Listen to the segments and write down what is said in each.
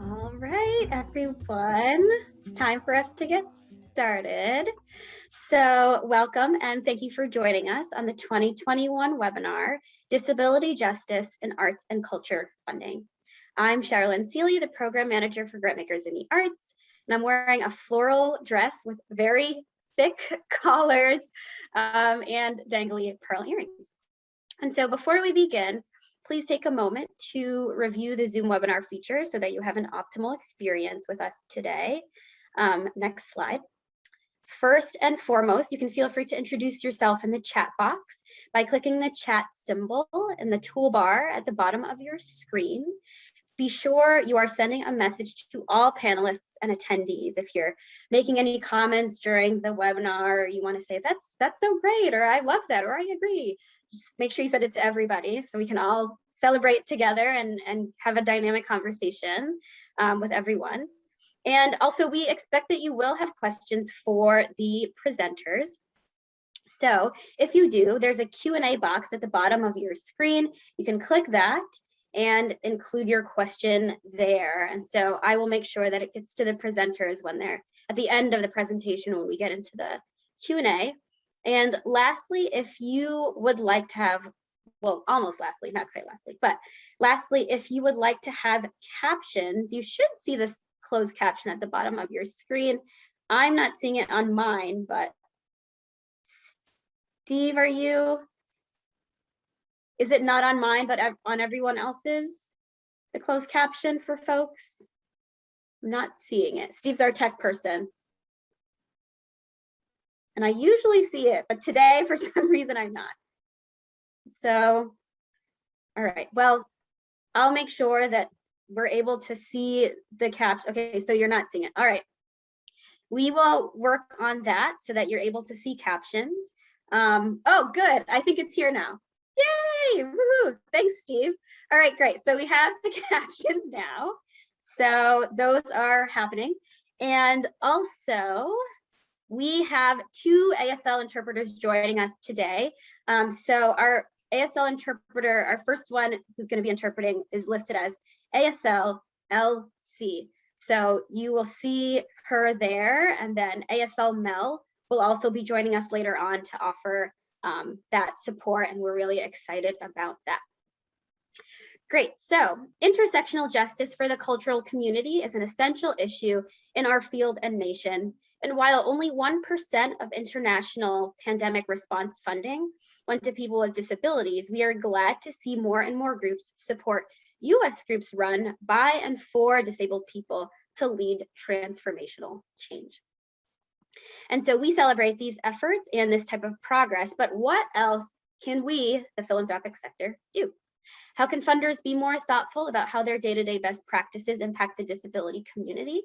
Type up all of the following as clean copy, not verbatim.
All right, everyone, it's time for us to get started. So welcome and thank you for joining us on the 2021 webinar, Disability Justice in Arts and Culture Funding. I'm Sherilyn Seeley, the Program Manager for Grantmakers in the Arts, and I'm wearing a floral dress with very thick collars and dangly pearl earrings. And so before we begin, please take a moment to review the Zoom webinar feature so that you have an optimal experience with us today. Next slide. First and foremost, you can feel free to introduce yourself in the chat box by clicking the chat symbol in the toolbar at the bottom of your screen. Be sure you are sending a message to all panelists and attendees. If you're making any comments during the webinar, or you want to say, that's so great, or I love that, or I agree, just make sure you send it to everybody so we can all celebrate together and have a dynamic conversation with everyone. And also, we expect that you will have questions for the presenters. So if you do, there's a Q&A box at the bottom of your screen. You can click that and include your question there. And so I will make sure that it gets to the presenters when they're at the end of the presentation when we get into the Q&A. And lastly, if you would like to have, well, almost lastly, not quite lastly, but lastly, if you would like to have captions, you should see this closed caption at the bottom of your screen. I'm not seeing it on mine, but Steve, is it not on mine, but on everyone else's, the closed caption for folks? I'm not seeing it. Steve's our tech person. And I usually see it, but today, for some reason, I'm not. So, all right, well, I'll make sure that we're able to see the caption. Okay, so you're not seeing it. All right. We will work on that so that you're able to see captions. Oh, good. I think it's here now. Yay! Woohoo! Thanks, Steve. All right, great. So we have the captions now. So those are happening. And also, we have two ASL interpreters joining us today. So our ASL interpreter, our first one who's going to be interpreting is listed as ASL LC. So you will see her there, and then ASL Mel will also be joining us later on to offer that support, and we're really excited about that. Great, so intersectional justice for the cultural community is an essential issue in our field and nation. And while only 1% of international pandemic response funding went to people with disabilities, we are glad to see more and more groups support US groups run by and for disabled people to lead transformational change. And so we celebrate these efforts and this type of progress, but what else can we, the philanthropic sector, do? How can funders be more thoughtful about how their day-to-day best practices impact the disability community?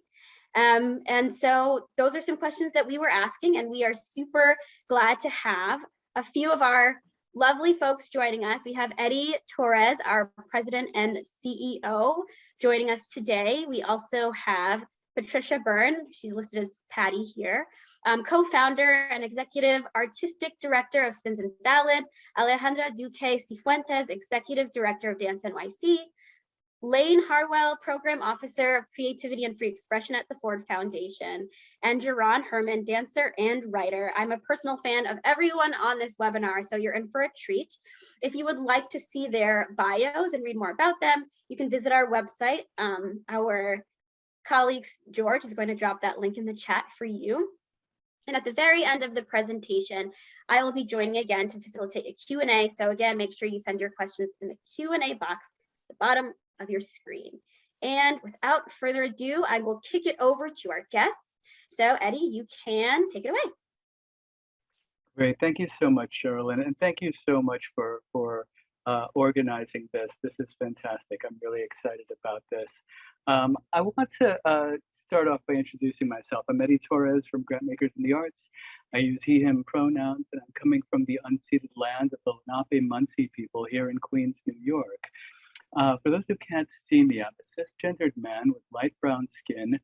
And so those are some questions that we were asking, and we are super glad to have a few of our lovely folks joining us. We have Eddie Torres, our president and CEO, joining us today. We also have Patricia Byrne, she's listed as Patty here, co-founder and executive artistic director of Sins and Ballad, Alejandra Duque Cifuentes, executive director of Dance NYC, Lane Harwell, Program Officer of Creativity and Free Expression at the Ford Foundation, and Jerron Herman, dancer and writer. I'm a personal fan of everyone on this webinar, so you're in for a treat. If you would like to see their bios and read more about them, you can visit our website. Our colleague George is going to drop that link in the chat for you. And at the very end of the presentation, I will be joining again to facilitate a Q&A. So again, make sure you send your questions in the Q&A box at the bottom of your screen. And without further ado, I will kick it over to our guests. So Eddie, you can take it away. Great, thank you so much, Sherilyn, and thank you so much for organizing this. This is fantastic. I'm really excited about this. I want to start off by introducing myself. I'm Eddie Torres from Grantmakers in the Arts. I use he, him pronouns, and I'm coming from the unceded land of the Lenape-Munsee people here in Queens, New York. For those who can't see me, I'm a cisgendered man with light brown skin,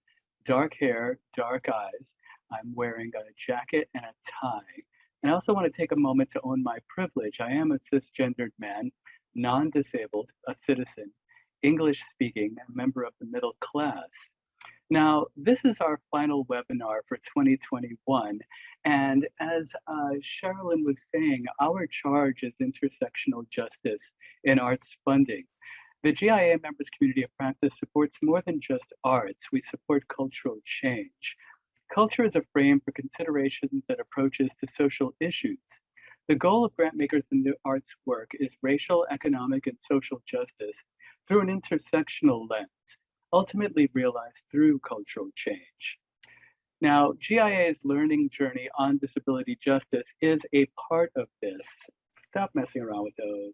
dark hair, dark eyes. I'm wearing a jacket and a tie. And I also want to take a moment to own my privilege. I am a cisgendered man, non-disabled, a citizen, English speaking, a member of the middle class. Now, this is our final webinar for 2021. And as Sherilyn was saying, our charge is intersectional justice in arts funding. The GIA Members Community of Practice supports more than just arts. We support cultural change. Culture is a frame for considerations and approaches to social issues. The goal of grantmakers in the arts work is racial, economic, and social justice through an intersectional lens, ultimately realized through cultural change. Now, GIA's learning journey on disability justice is a part of this. Stop messing around with those.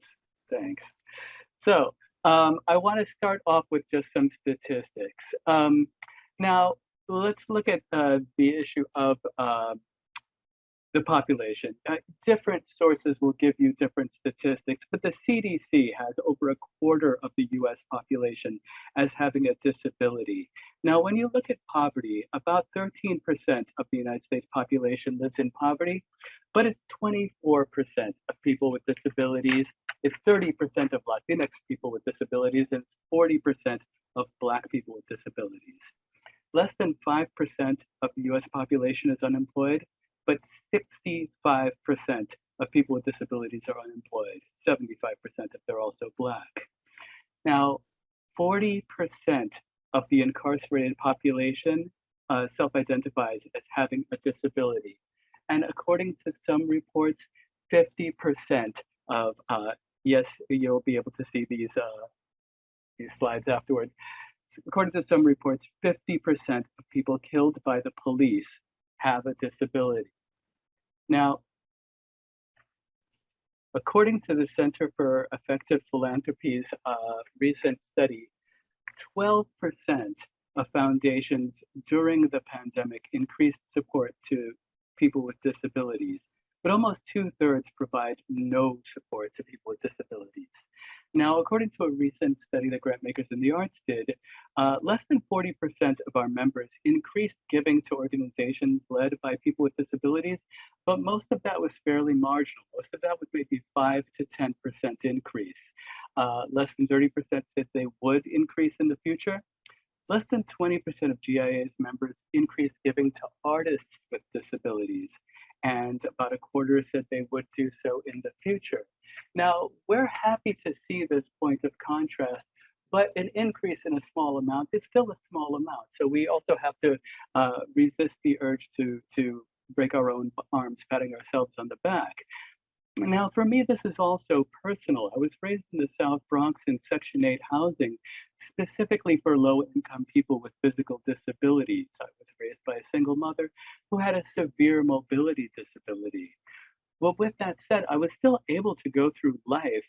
Thanks. So I want to start off with just some statistics. Now, let's look at the issue of the population. Different sources will give you different statistics, but the CDC has over a quarter of the US population as having a disability. Now, when you look at poverty, about 13% of the United States population lives in poverty, but it's 24% of people with disabilities. It's 30% of Latinx people with disabilities, and it's 40% of Black people with disabilities. Less than 5% of the US population is unemployed, but 65% of people with disabilities are unemployed, 75% if they're also Black. Now, 40% of the incarcerated population self-identifies as having a disability. And according to some reports, 50% of, yes, you'll be able to see these slides afterwards. According to some reports, 50% of people killed by the police have a disability. Now, according to the Center for Effective Philanthropy's recent study, 12% of foundations during the pandemic increased support to people with disabilities, but almost 2/3 provide no support to people with disabilities. Now, according to a recent study that Grantmakers in the Arts did, less than 40% of our members increased giving to organizations led by people with disabilities, but most of that was fairly marginal. Most of that was maybe 5 to 10% increase. Less than 30% said they would increase in the future. Less than 20% of GIA's members increased giving to artists with disabilities, and about a quarter said they would do so in the future. Now, we're happy to see this point of contrast, but an increase in a small amount is still a small amount. So we also have to resist the urge to break our own arms, patting ourselves on the back. Now, for me, this is also personal. I was raised in the South Bronx in Section 8 housing, specifically for low-income people with physical disabilities. I was raised by a single mother who had a severe mobility disability. Well, with that said, I was still able to go through life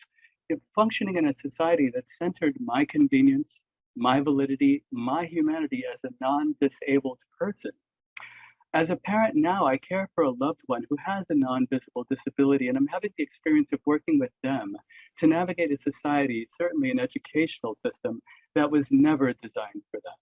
functioning in a society that centered my convenience, my validity, my humanity as a non-disabled person. As a parent now, I care for a loved one who has a non-visible disability, and I'm having the experience of working with them to navigate a society, certainly an educational system, that was never designed for them.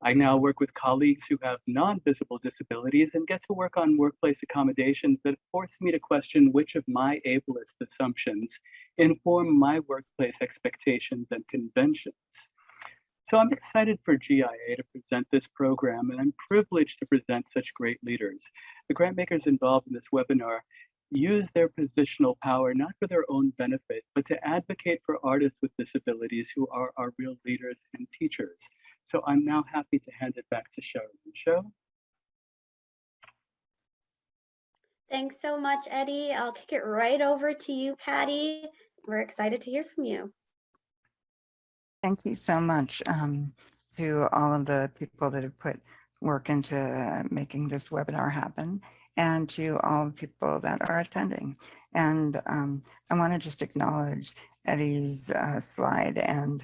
I now work with colleagues who have non-visible disabilities and get to work on workplace accommodations that force me to question which of my ableist assumptions inform my workplace expectations and conventions. So I'm excited for GIA to present this program, and I'm privileged to present such great leaders. The grantmakers involved in this webinar use their positional power not for their own benefit, but to advocate for artists with disabilities who are our real leaders and teachers. So I'm now happy to hand it back to Sherilyn. Cheryl? Thanks so much, Eddie. I'll kick it right over to you, Patty. We're excited to hear from you. Thank you so much to all of the people that have put work into making this webinar happen, and to all the people that are attending. And I want to just acknowledge Eddie's slide and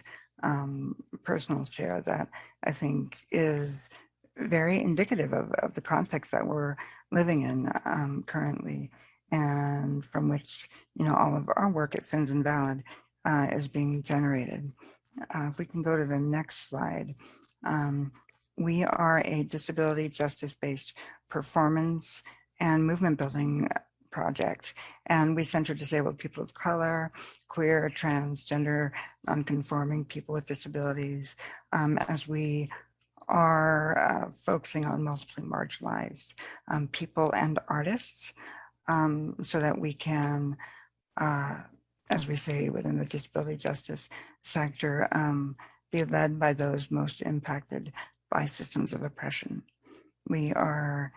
personal share that I think is very indicative of the context that we're living in currently, and from which, you know, all of our work at Sins Invalid is being generated. If we can go to the next slide. We are a disability justice-based performance and movement building project. And we center disabled people of color, queer, transgender, nonconforming people with disabilities, as we are focusing on multiply marginalized people and artists, so that we can, as we say within the disability justice sector, be led by those most impacted by systems of oppression. We are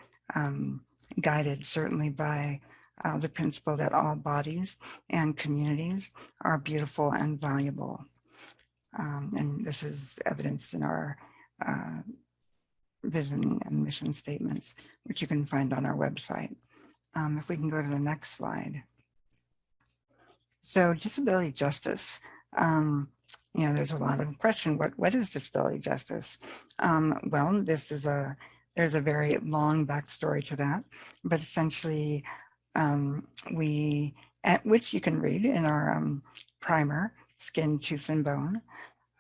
guided certainly by the principle that all bodies and communities are beautiful and valuable. And this is evidenced in our vision and mission statements, which you can find on our website. If we can go to the next slide. So disability justice, there's a lot of question. What is disability justice? Well, there's a very long backstory to that, but essentially which you can read in our primer, Skin, Tooth, and Bone.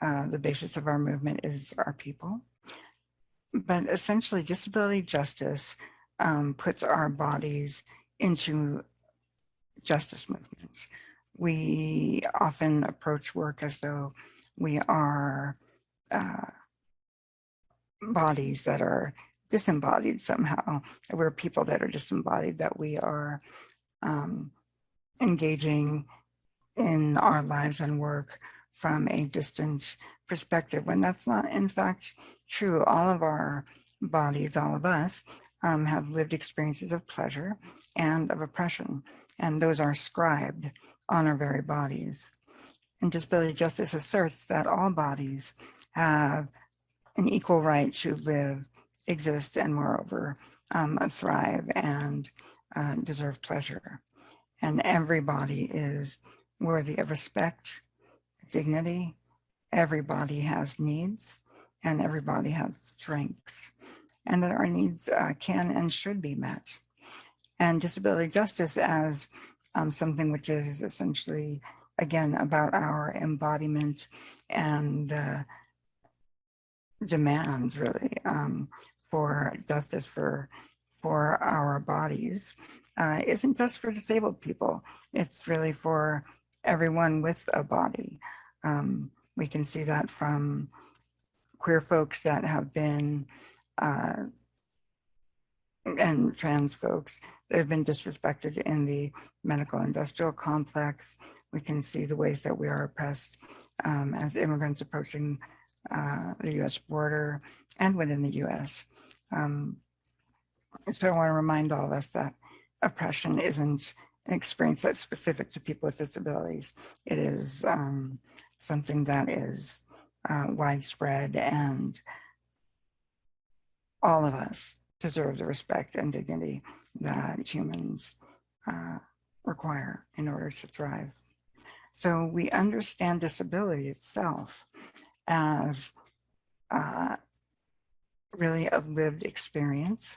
The basis of our movement is our people. But essentially, disability justice puts our bodies into justice movements. We often approach work as though we are bodies that are disembodied somehow. We're people that are disembodied, that we are engaging in our lives and work from a distant perspective, when that's not in fact true. All of our bodies, all of us, have lived experiences of pleasure and of oppression, and those are scribed on our very bodies. And disability justice asserts that all bodies have an equal right to live, exist, and moreover, thrive and deserve pleasure. And every body is worthy of respect, dignity. Everybody has needs, and everybody has strengths, and that our needs can and should be met. And disability justice as something which is essentially, again, about our embodiment and demands, really, for justice for our bodies, isn't just for disabled people. It's really for everyone with a body. We can see that from queer folks that have been, and trans folks that have been disrespected in the medical industrial complex. We can see the ways that we are oppressed as immigrants approaching the US border and within the US. So I want to remind all of us that oppression isn't an experience that's specific to people with disabilities. It is something that is widespread, and all of us deserve the respect and dignity that humans require in order to thrive. So we understand disability itself as really a lived experience,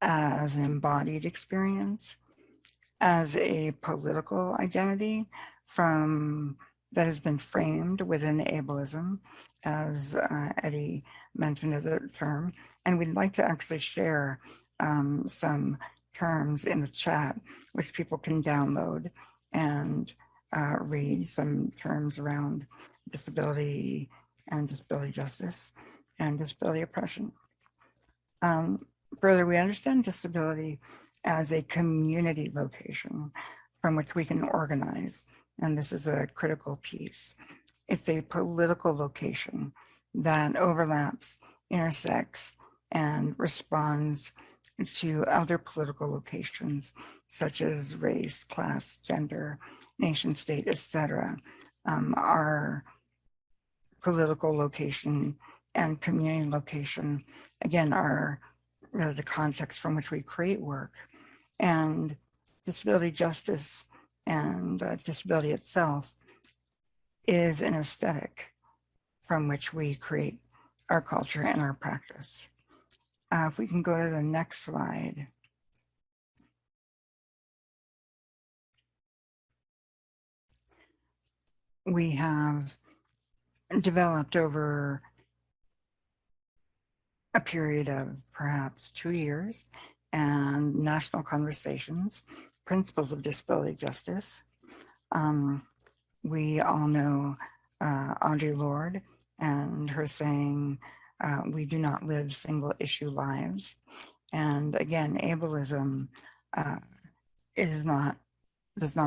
as an embodied experience, as a political identity that has been framed within ableism, as Eddie mentioned the term. And we'd like to actually share some terms in the chat, which people can download and read, some terms around disability and disability justice and disability oppression. Further, we understand disability as a community location from which we can organize. And this is a critical piece. It's a political location that overlaps, intersects, and responds to other political locations such as race, class, gender, nation state, etc. Our political location and community location, again, are really the context from which we create work. And disability justice and disability itself is an aesthetic from which we create our culture and our practice. If we can go to the next slide. We have developed over a period of perhaps 2 years and national conversations, principles of disability justice. We all know Audre Lorde and her saying, we do not live single issue lives. And again, ableism does not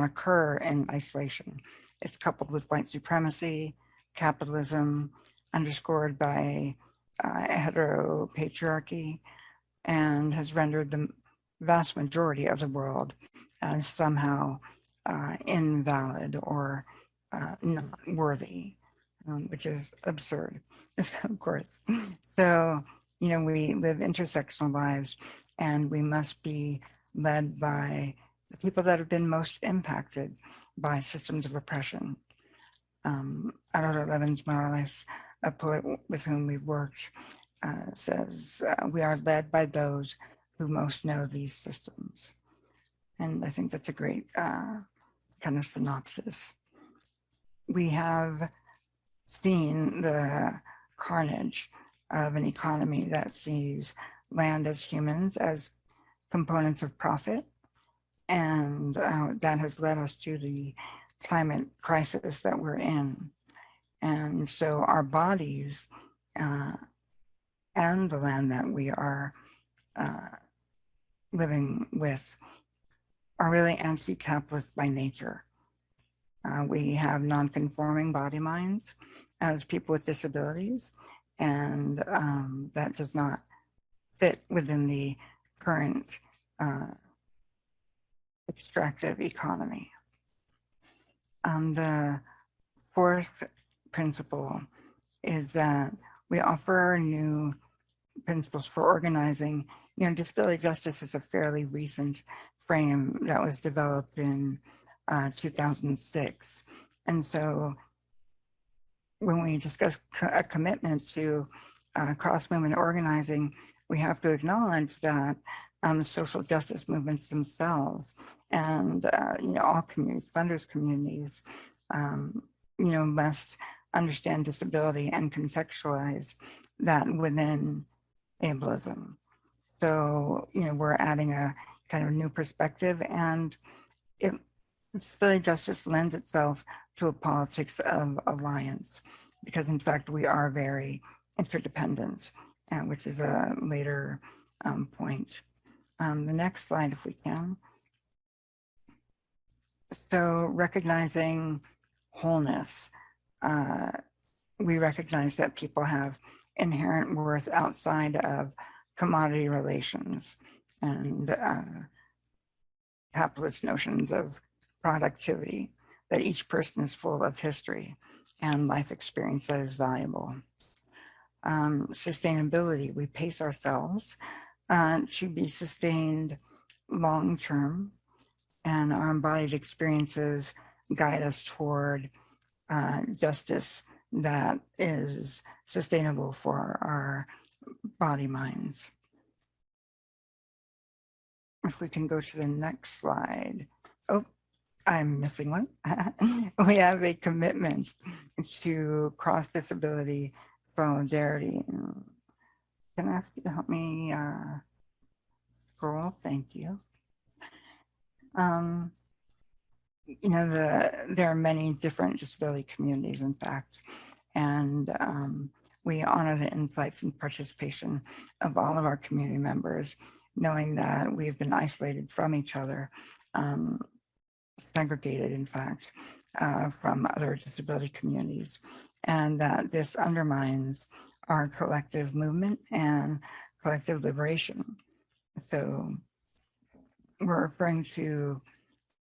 occur in isolation. It's coupled with white supremacy, capitalism, underscored by heteropatriarchy, and has rendered the vast majority of the world as somehow invalid or not worthy, which is absurd, of course. So, you know, we live intersectional lives, and we must be led by the people that have been most impacted by systems of oppression. Aurora Levins-Morales, a poet with whom we've worked, says, we are led by those who most know these systems. And I think that's a great kind of synopsis. We have seen the carnage of an economy that sees land as humans, as components of profit. And that has led us to the climate crisis that we're in. And so our bodies and the land that we are living with are really anti-capitalist by nature. We have non-conforming body minds as people with disabilities, and that does not fit within the current extractive economy. The fourth principle is that we offer new principles for organizing. You know, disability justice is a fairly recent frame that was developed in 2006. And so when we discuss a commitment to cross-movement organizing, we have to acknowledge that social justice movements themselves and you know, all communities, funders communities, you know, must understand disability and contextualize that within ableism. So, you know, we're adding a kind of new perspective, and disability justice lends itself to a politics of alliance, because in fact we are very interdependent, and which is a later point. The next slide, if we can. So recognizing wholeness, we recognize that people have inherent worth outside of commodity relations and capitalist notions of productivity, that each person is full of history and life experience that is valuable. Sustainability, we pace ourselves to be sustained long-term, and our embodied experiences guide us toward justice that is sustainable for our body minds. If we can go to the next slide. Oh, I'm missing one. We have a commitment to cross-disability solidarity. Can I ask you to help me scroll? Thank you. You know, there are many different disability communities, in fact, and we honor the insights and participation of all of our community members, knowing that we've been isolated from each other, segregated, in fact, from other disability communities, and that this undermines our collective movement and collective liberation. So we're referring to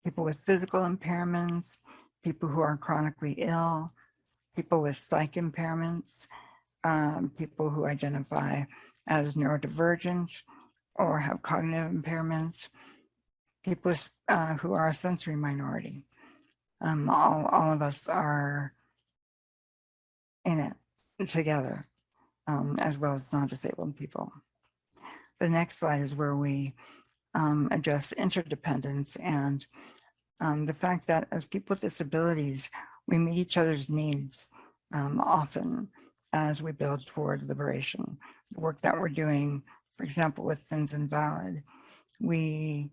people with physical impairments, people who are chronically ill, people with psych impairments, people who identify as neurodivergent or have cognitive impairments, people who are a sensory minority. All of us are in it together, as well as non-disabled people. The next slide is where we address interdependence and the fact that as people with disabilities, we meet each other's needs often as we build toward liberation. The work that we're doing, for example, with Thins Invalid, we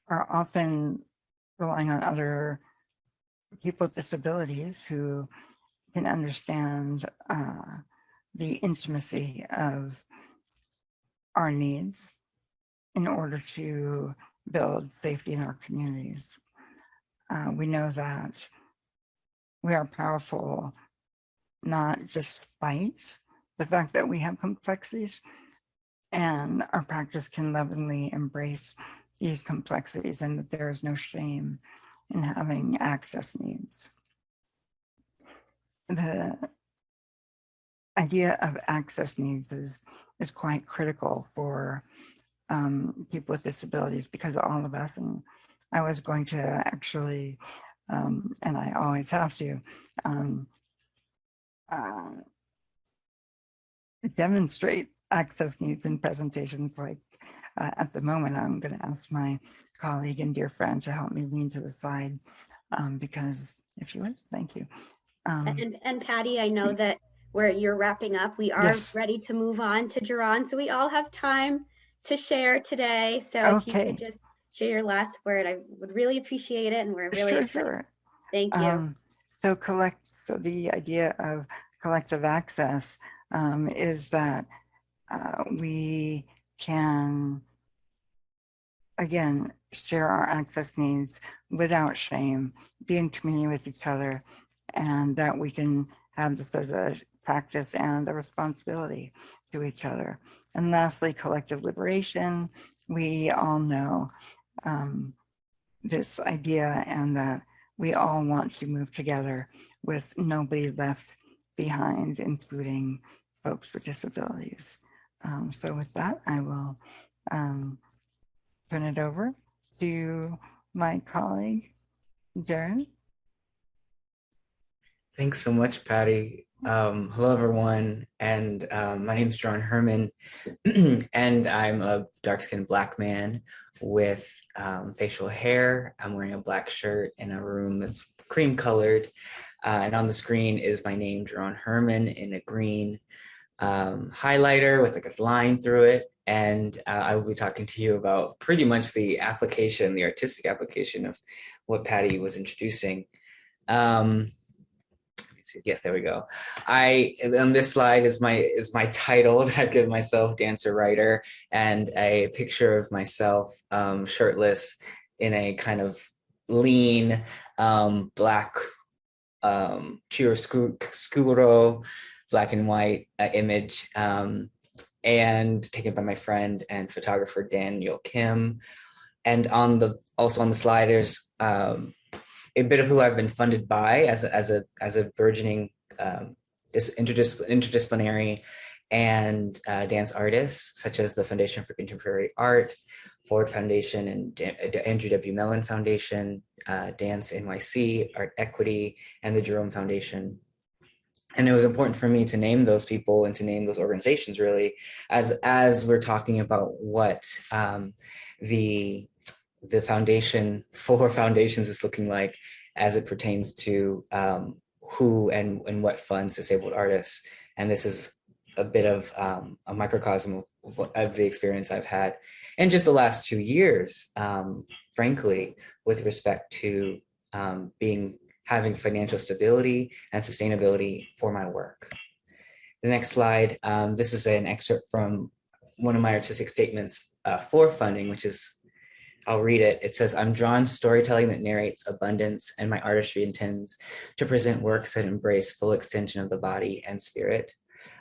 are often relying on other people with disabilities who can understand the intimacy of our needs in order to build safety in our communities. We know that we are powerful, not despite the fact that we have complexities, and our practice can lovingly embrace these complexities, and that there is no shame in having access needs. The idea of access needs is quite critical for people with disabilities, because all of us, and I was going to actually, and I always have to, demonstrate access needs in presentations. Like at the moment, I'm going to ask my colleague and dear friend to help me lean to the side, because if you would, thank you. And Patty, I know that where you're wrapping up, we are Yes. ready to move on to Jerron. So we all have time to share today. So if you Okay. could just share your last word, I would really appreciate it. And we're really excited. Sure. Thank you. So the idea of collective access is that we can, again, share our access needs without shame, be in community with each other, and that we can have this as a practice and a responsibility to each other. And lastly, collective liberation. We all know this idea, and that we all want to move together with nobody left behind, including folks with disabilities. So with that, I will turn it over to my colleague, Jared. Thanks so much, Patty. Hello, everyone. And my name is Jerron Herman, and I'm a dark-skinned Black man with facial hair. I'm wearing a black shirt in a room that's cream colored. And on the screen is my name, Jerron Herman, in a green highlighter with like a line through it. And I will be talking to you about pretty much the application, the artistic application of what Patty was introducing. Yes, there we go. On this slide is my title that I've given myself, dancer writer, and a picture of myself shirtless in a kind of lean black chiaroscuro black and white image, and taken by my friend and photographer Daniel Kim. And also on the slide is a bit of who I've been funded by as a burgeoning interdisciplinary and dance artist, such as the Foundation for Contemporary Art, Ford Foundation, and Andrew W. Mellon Foundation, Dance NYC, Art Equity, and the Jerome Foundation. And it was important for me to name those people and to name those organizations, really, as we're talking about what the foundation for foundations is looking like as it pertains to who and what funds disabled artists. And this is a bit of a microcosm of the experience I've had in just the last 2 years, frankly, with respect to having financial stability and sustainability for my work. The next slide, this is an excerpt from one of my artistic statements for funding, which is, I'll read it. It says, "I'm drawn to storytelling that narrates abundance, and my artistry intends to present works that embrace full extension of the body and spirit."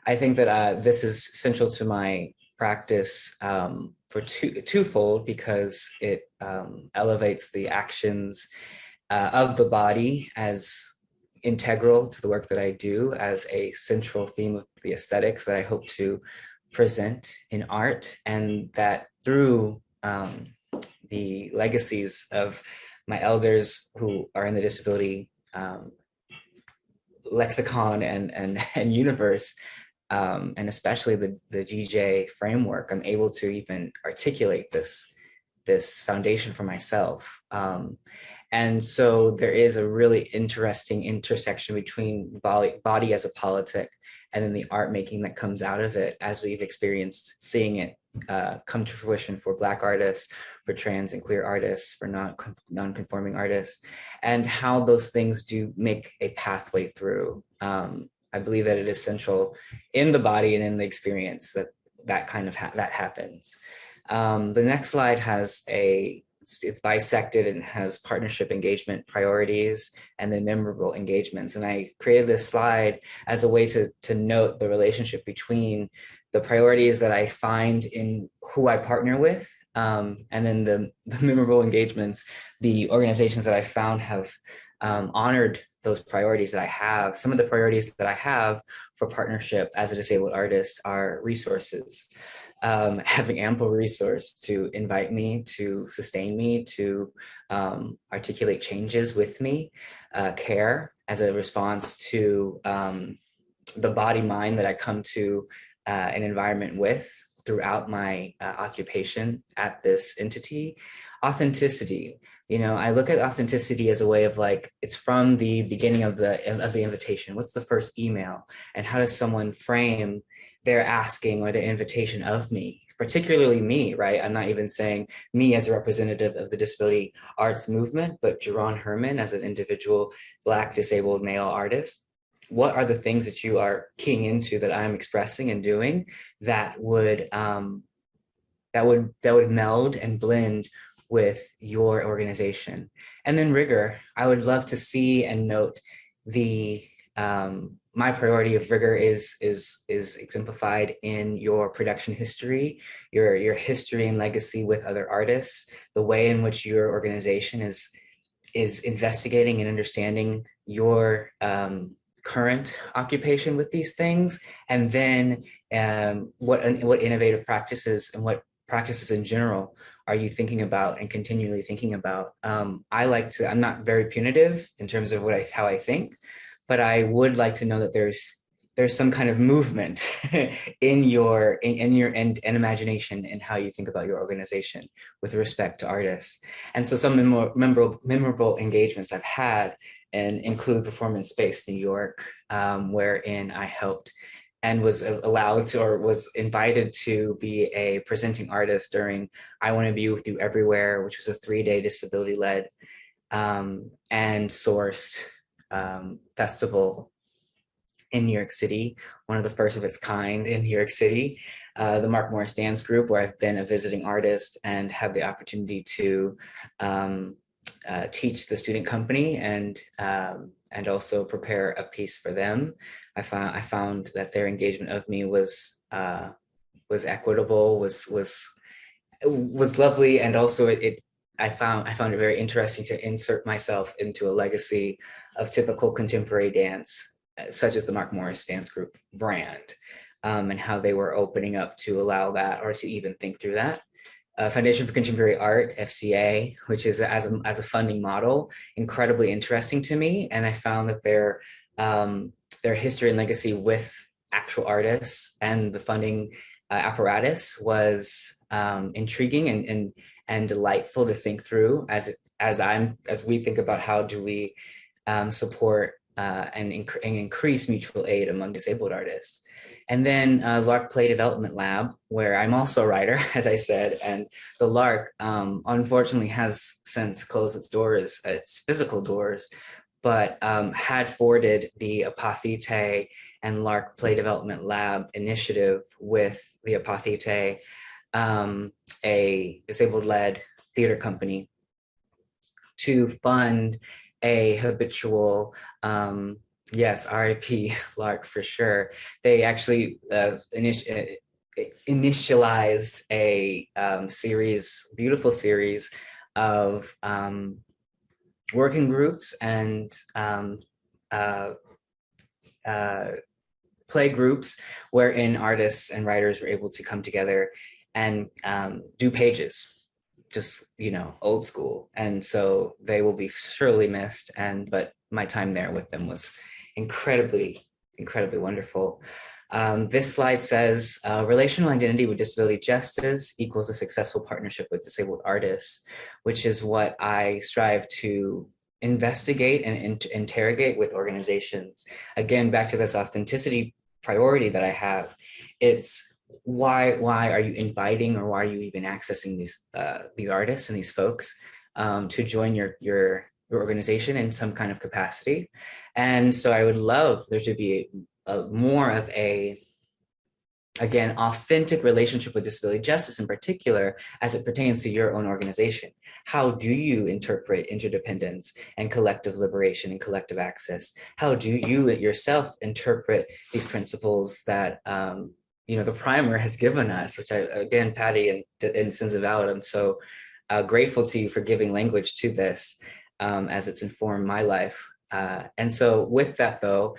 I think that this is central to my practice for twofold, because it elevates the actions of the body as integral to the work that I do, as a central theme of the aesthetics that I hope to present in art, and that through the legacies of my elders who are in the disability lexicon and universe, and especially the GJ framework, I'm able to even articulate this this foundation for myself. And so there is a really interesting intersection between body as a politic and then the art making that comes out of it, as we've experienced seeing it come to fruition for Black artists, for trans and queer artists, for non-conforming artists, and how those things do make a pathway through. I believe that it is central in the body and in the experience that that happens. The next slide has it's bisected and has partnership engagement priorities and then memorable engagements. And I created this slide as a way to note the relationship between the priorities that I find in who I partner with, and then the memorable engagements, the organizations that I found have honored those priorities that I have. Some of the priorities that I have for partnership as a disabled artist are resources. Having ample resource to invite me, to sustain me, to articulate changes with me, care as a response to the body mind that I come to an environment with throughout my occupation at this entity. Authenticity, I look at authenticity as a way of like, it's from the beginning of the invitation. What's the first email, and how does someone frame their asking or their invitation of me, particularly me, right? I'm not even saying me as a representative of the disability arts movement, but Jerron Herman as an individual Black disabled male artist. What are the things that you are keying into that I'm expressing and doing that would meld and blend with your organization? And then rigor. I would love to see and note the my priority of rigor is exemplified in your production history, your history and legacy with other artists, the way in which your organization is investigating and understanding your current occupation with these things, and then what innovative practices and what practices in general are you thinking about and continually thinking about? I'm not very punitive in terms of how I think, but I would like to know that there's some kind of movement in your imagination in how you think about your organization with respect to artists. And so some memorable engagements I've had and include Performance Space New York, wherein I helped and was allowed to, or was invited to be a presenting artist during I Want to Be With You Everywhere, which was a 3-day disability-led and sourced festival in New York City, one of the first of its kind in New York City. The Mark Morris Dance Group, where I've been a visiting artist and have the opportunity to teach the student company and also prepare a piece for them. I found that their engagement of me was equitable, was lovely, and also I found it very interesting to insert myself into a legacy of typical contemporary dance, such as the Mark Morris Dance Group brand, and how they were opening up to allow that, or to even think through that. Foundation for Contemporary Art, FCA, which is as a funding model, incredibly interesting to me. And I found that their history and legacy with actual artists and the funding apparatus was intriguing and delightful to think through as we think about how do we support and increase mutual aid among disabled artists. And then LARC Play Development Lab, where I'm also a writer, as I said, and the LARC unfortunately has since closed its doors, its physical doors, but had forwarded the Apothete and LARC Play Development Lab initiative with the Apothete, a disabled-led theater company, to fund a habitual, yes, RIP LARC for sure. They actually initialized a beautiful series of working groups and play groups wherein artists and writers were able to come together and do pages, just, old school. And so they will be surely missed. But my time there with them was incredibly, incredibly wonderful. This slide says relational identity with disability justice equals a successful partnership with disabled artists, which is what I strive to investigate and interrogate with organizations. Again, back to this authenticity priority that I have, it's why are you inviting, or why are you even accessing these artists and these folks to join your organization in some kind of capacity? And so I would love there to be more of a, again, authentic relationship with disability justice in particular as it pertains to your own organization. How do you interpret interdependence and collective liberation and collective access? How do you yourself interpret these principles that the primer has given us, which again, Patty and Sins of Valid, I'm so grateful to you for giving language to this as it's informed my life. And so with that though,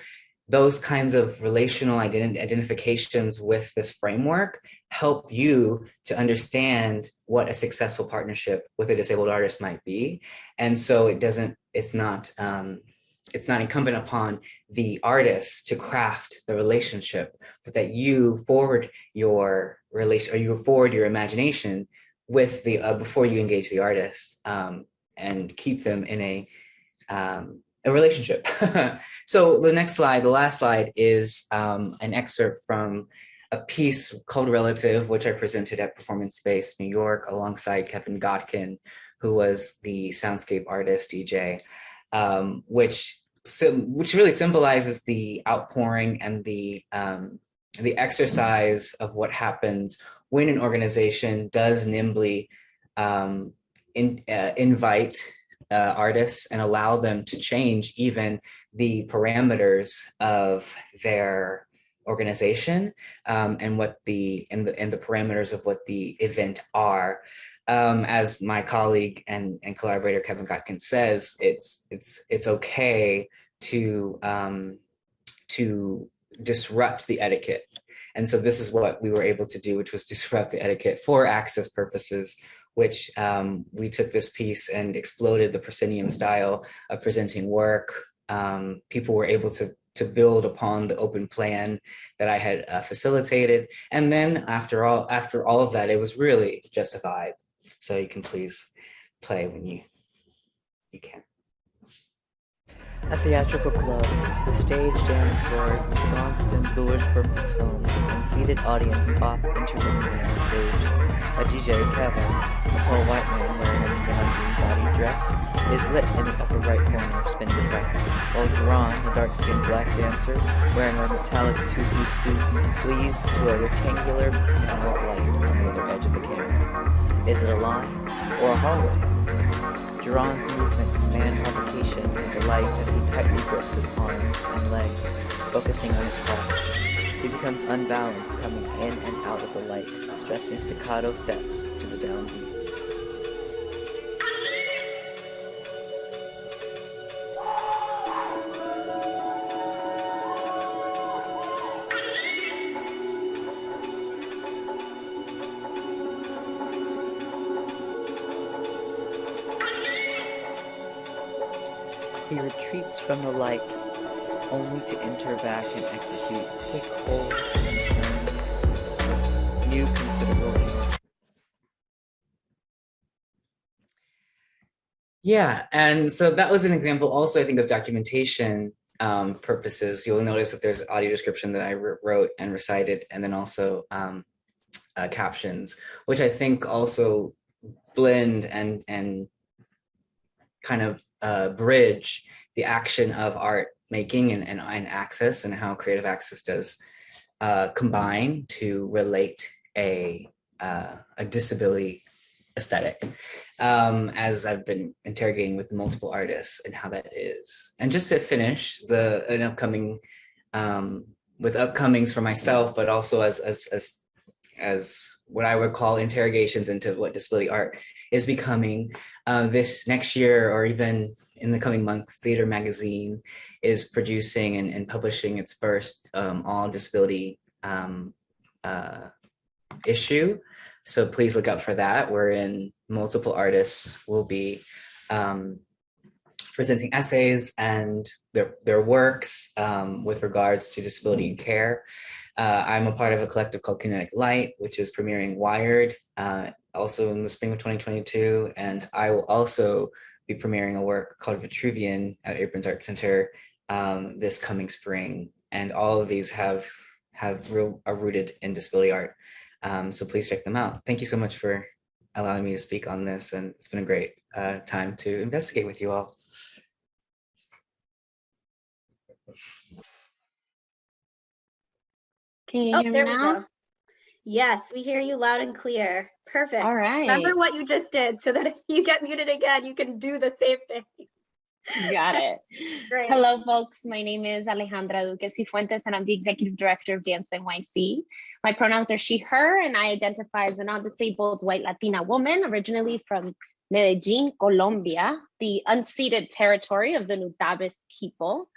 those kinds of relational identifications with this framework help you to understand what a successful partnership with a disabled artist might be. And so it's not incumbent upon the artist to craft the relationship, but that you forward your relation, or you forward your imagination with the before you engage the artist, and keep them in a relationship. So the next slide, the last slide, is an excerpt from a piece called Relative, which I presented at Performance Space New York alongside Kevin Godkin, who was the soundscape artist DJ, which really symbolizes the outpouring and the exercise of what happens when an organization does nimbly invite artists and allow them to change even the parameters of their organization, and what the parameters of what the event are. As my colleague and collaborator Kevin Godkin says, it's okay to disrupt the etiquette. And so this is what we were able to do, which was disrupt the etiquette for access purposes, which we took this piece and exploded the proscenium style of presenting work. People were able to build upon the open plan that I had facilitated. And then after all of that, it was really just a vibe. So you can please play when you can. A theatrical club, the stage dance floor ensconced in bluish purple tones, and seated audience pop intermittently on stage. A DJ, Kevin, a tall white man wearing a neon green body dress, is lit in the upper right corner, spinning effects, while Duran, a dark-skinned black dancer, wearing a metallic two-piece suit, flees to a rectangular panel of light on the other edge of the camera. Is it a line or a hallway? Duran's movements span provocation and delight as he tightly grips his arms and legs, focusing on his craft. He becomes unbalanced, coming in and out of the light, stressing staccato steps to the downbeats. He retreats from the light, only to enter back and execute quick holds and turns. New considerable energy. Yeah, and so that was an example also, I think, of documentation purposes. You'll notice that there's audio description that I wrote and recited, and then also captions, which I think also blend and kind of bridge the action of art making and access, and how creative access does combine to relate a disability aesthetic, as I've been interrogating with multiple artists and how that is. And just to finish, an upcoming with upcomings for myself, but also as what I would call interrogations into what disability art is becoming. This next year, or even in the coming months, Theater Magazine is producing and publishing its first all disability issue. So please look out for that, wherein multiple artists will be presenting essays and their works with regards to disability and care. I'm a part of a collective called Kinetic Light, which is premiering Wired also in the spring of 2022. And I will also be premiering a work called Vitruvian at Abrams Art Center this coming spring. And all of these are rooted in disability art. So please check them out. Thank you so much for allowing me to speak on this. And it's been a great time to investigate with you all. Can you Oh, hear me there we now? go. Yes, we hear you loud and clear. Perfect. All right. Remember what you just did so that if you get muted again, you can do the same thing. Got it. Great. Hello, folks. My name is Alejandra Duque Cifuentes, and I'm the Executive Director of Dance NYC. My pronouns are she, her, and I identify as a non-disabled white Latina woman, originally from Medellin, Colombia, the unceded territory of the Nutabes people.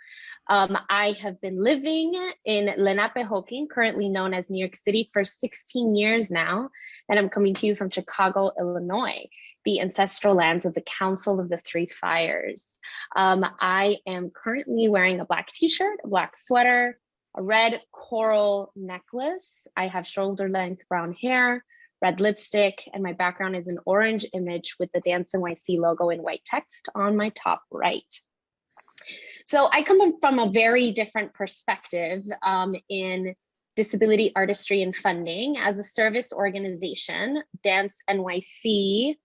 I have been living in Lenapehoking, currently known as New York City, for 16 years now, and I'm coming to you from Chicago, Illinois, the ancestral lands of the Council of the Three Fires. I am currently wearing a black t-shirt, a black sweater, a red coral necklace. I have shoulder length brown hair, red lipstick, and my background is an orange image with the Dance NYC logo in white text on my top right. So I come from a very different perspective in disability artistry and funding. As a service organization, Dance NYC,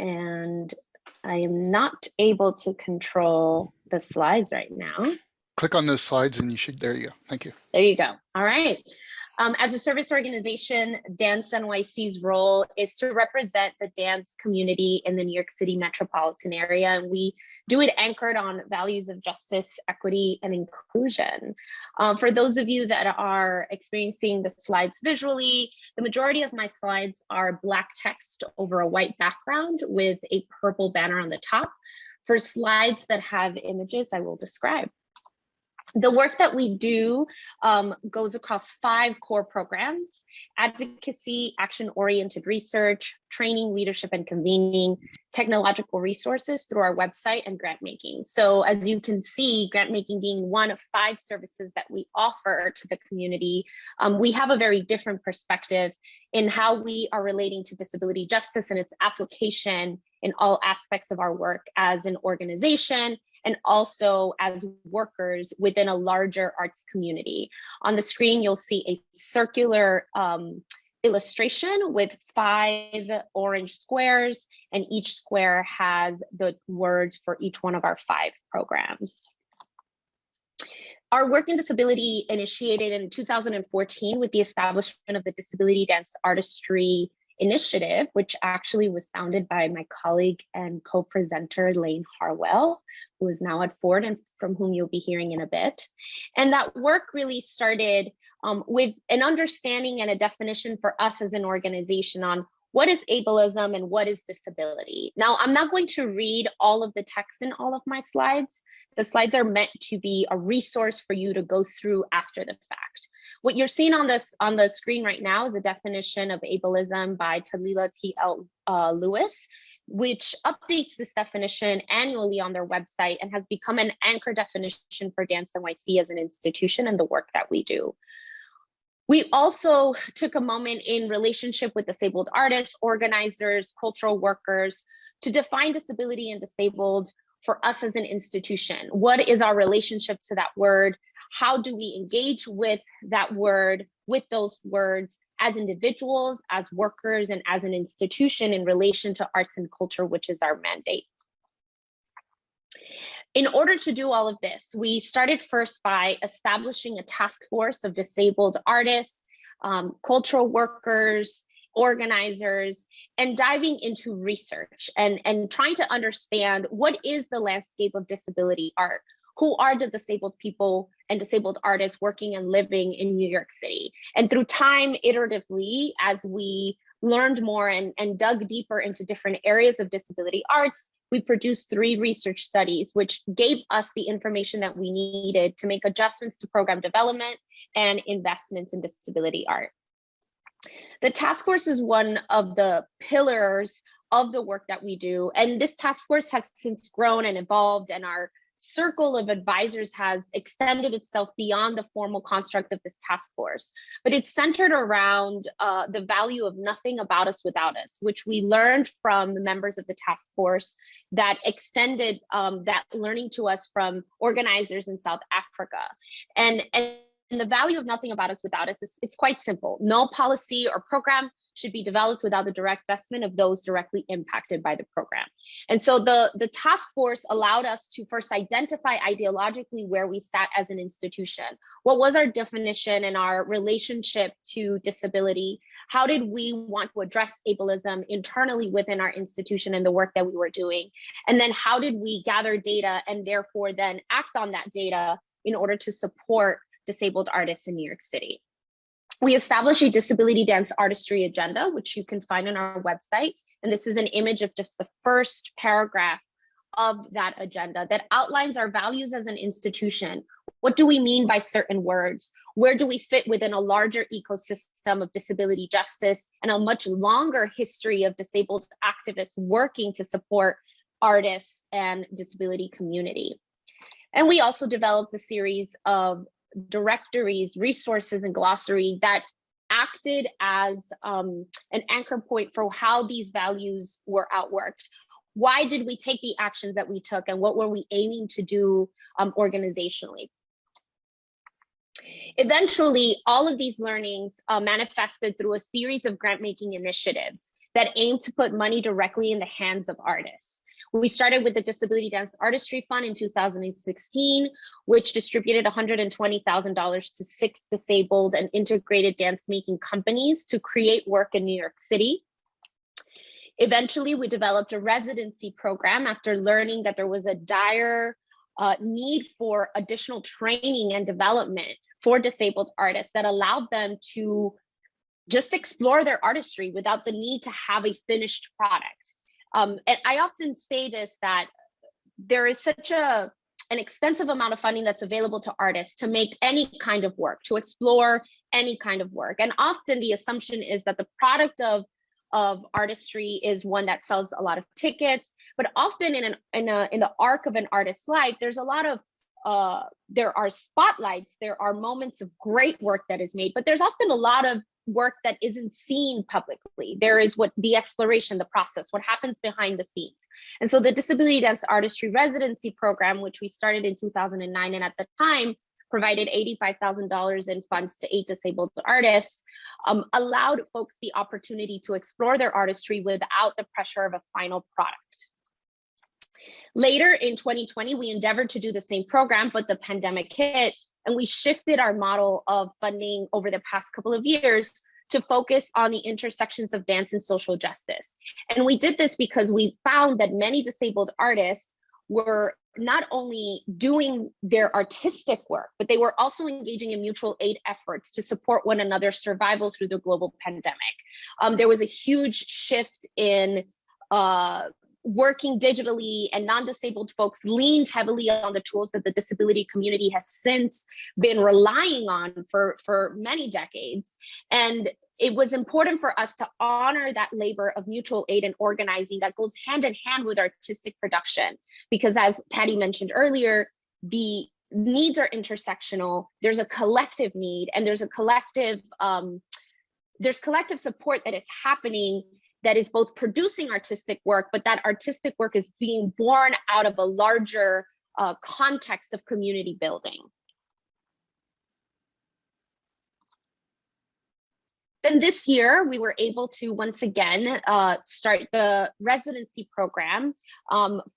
and I am not able to control the slides right now. Click on those slides and you should, there you go. Thank you. There you go. All right. As a service organization, Dance NYC's role is to represent the dance community in the New York City metropolitan area. And we do it anchored on values of justice, equity, and inclusion. For those of you that are experiencing the slides visually, the majority of my slides are black text over a white background with a purple banner on the top. For slides that have images, I will describe. The work that we do goes across 5 core programs: advocacy, action-oriented research, training, leadership and convening, technological resources through our website, and grant making. So as you can see, grant making being one of 5 services that we offer to the community, we have a very different perspective in how we are relating to disability justice and its application in all aspects of our work as an organization and also as workers within a larger arts community. On the screen, you'll see a circular illustration with 5 orange squares, and each square has the words for each one of our 5 programs. Our work in disability initiated in 2014 with the establishment of the Disability Dance Artistry Initiative, which actually was founded by my colleague and co-presenter Lane Harwell, who is now at Ford and from whom you'll be hearing in a bit. And that work really started with an understanding and a definition for us as an organization on what is ableism and what is disability. Now, I'm not going to read all of the text in all of my slides. The slides are meant to be a resource for you to go through after the fact. What you're seeing on the screen right now is a definition of ableism by Talila T.L. Lewis, which updates this definition annually on their website and has become an anchor definition for Dance NYC as an institution and the work that we do. We also took a moment in relationship with disabled artists, organizers, cultural workers to define disability and disabled for us as an institution. What is our relationship to that word? How do we engage with that word, with those words as individuals, as workers, and as an institution in relation to arts and culture, which is our mandate? In order to do all of this, we started first by establishing a task force of disabled artists, cultural workers, organizers, and diving into research and trying to understand what is the landscape of disability art. Who are the disabled people and disabled artists working and living in New York City? And through time, iteratively, as we learned more and dug deeper into different areas of disability arts, we produced 3 research studies, which gave us the information that we needed to make adjustments to program development and investments in disability art. The task force is one of the pillars of the work that we do. And this task force has since grown and evolved, and our circle of advisors has extended itself beyond the formal construct of this task force. But it's centered around the value of nothing about us without us, which we learned from the members of the task force that extended that learning to us from organizers in South Africa. And the value of nothing about us without us is, it's quite simple. No policy or program should be developed without the direct investment of those directly impacted by the program. And so the task force allowed us to first identify ideologically where we sat as an institution. What was our definition and our relationship to disability? How did we want to address ableism internally within our institution and the work that we were doing? And then how did we gather data and therefore then act on that data in order to support disabled artists in New York City? We established a disability dance artistry agenda, which you can find on our website. And this is an image of just the first paragraph of that agenda that outlines our values as an institution. What do we mean by certain words? Where do we fit within a larger ecosystem of disability justice and a much longer history of disabled activists working to support artists and disability community? And we also developed a series of directories, resources, and glossary that acted as an anchor point for how these values were outworked. Why did we take the actions that we took, and what were we aiming to do organizationally? Eventually, all of these learnings manifested through a series of grant-making initiatives that aim to put money directly in the hands of artists. We started with the Disability Dance Artistry Fund in 2016, which distributed $120,000 to 6 disabled and integrated dance-making companies to create work in New York City. Eventually, we developed a residency program after learning that there was a dire need for additional training and development for disabled artists that allowed them to just explore their artistry without the need to have a finished product. And I often say this, that there is such an extensive amount of funding that's available to artists to make any kind of work, to explore any kind of work. And often the assumption is that the product of artistry is one that sells a lot of tickets, but often in the arc of an artist's life, there's a lot of there are spotlights, there are moments of great work that is made, but there's often a lot of work that isn't seen publicly. There is what the exploration, the process, what happens behind the scenes. And so the Disability Dance Artistry Residency Program, which we started in 2009, and at the time provided $85,000 in funds to 8 disabled artists, allowed folks the opportunity to explore their artistry without the pressure of a final product. Later in 2020, we endeavored to do the same program, but the pandemic hit, and we shifted our model of funding over the past couple of years to focus on the intersections of dance and social justice. And we did this because we found that many disabled artists were not only doing their artistic work, but they were also engaging in mutual aid efforts to support one another's survival through the global pandemic. There was a huge shift in working digitally, and non-disabled folks leaned heavily on the tools that the disability community has since been relying on for many decades. And it was important for us to honor that labor of mutual aid and organizing that goes hand in hand with artistic production. Because as Patty mentioned earlier, the needs are intersectional. There's a collective need, and there's collective support that is happening that is both producing artistic work, but that artistic work is being born out of a larger context of community building. Then this year, we were able to once again start the residency program